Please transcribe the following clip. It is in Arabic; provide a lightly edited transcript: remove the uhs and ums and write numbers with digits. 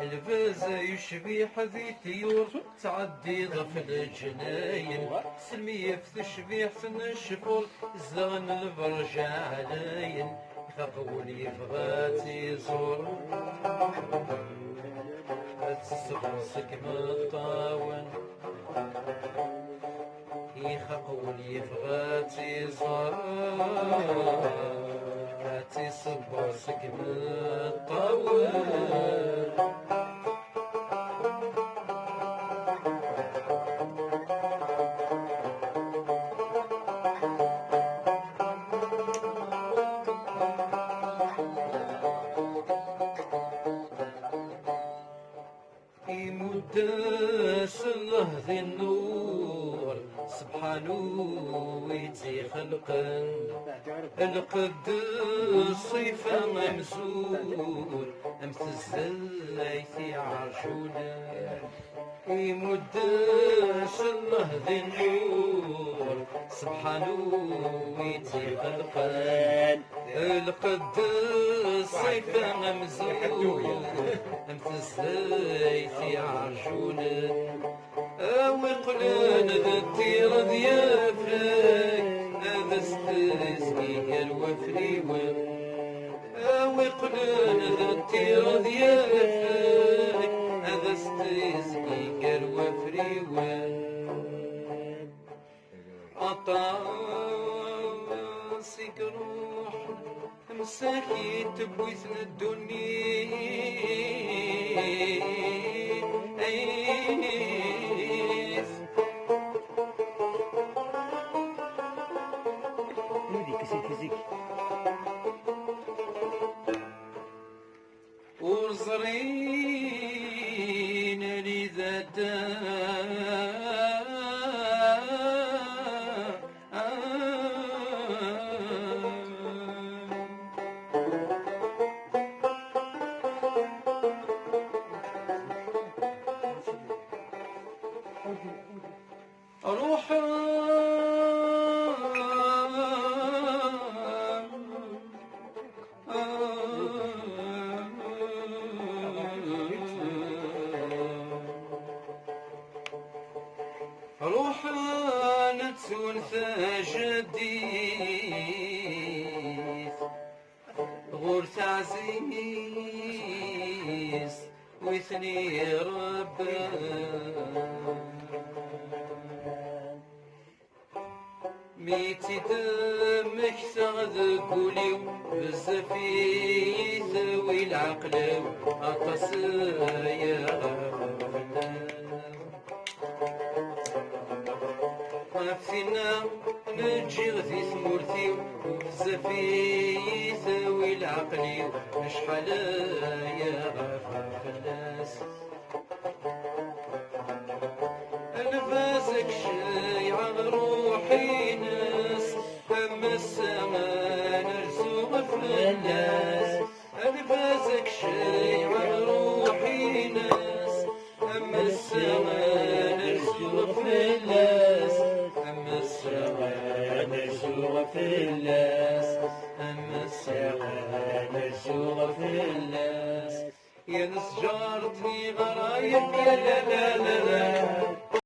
الفاز يشبي حذي طيور تعدي ضف الجناين سلمية في تشبيح في الشفور زغن البرج عليين يخاقولي فغاتي زور تسبسك مطاون يخاقولي فغاتي زور تسبسك مطاون يمدس الله ذي النور سبحانه ويتي خلقا القدس صفة ممزور امتزليتي عرشونا يمدس الله ذي النور سبحانه ويتي خلقا القدس صفة ممزور امتزليتي عرشونا وقلن ذا التير ضيافك هذا استزكي الوفريون وقلن ذا التير ضيافك هذا استزكي الوفريون عطاسك روح مساكي تبويثنا الدنيا كسيك وزرين لذا روح روحنا تونثى جديد غرث عزيز وثني ربا ميتي دمك تغذ قولي بزفي ثوي العقل عطس يا غفنا نجي غثي ثمورتي وبزفي ثوي العقل مشحال يا غفا الناس انفاسك شي عن روحي ناس اما السما نرزوغ في الناس انفاسك شي عن روحي ناس اما السما نرزوغ في الناس اما السما نرزوغ في الناس اما السما نرزوغ في الناس يا نسجارتني غرايب يا لا لا لا لا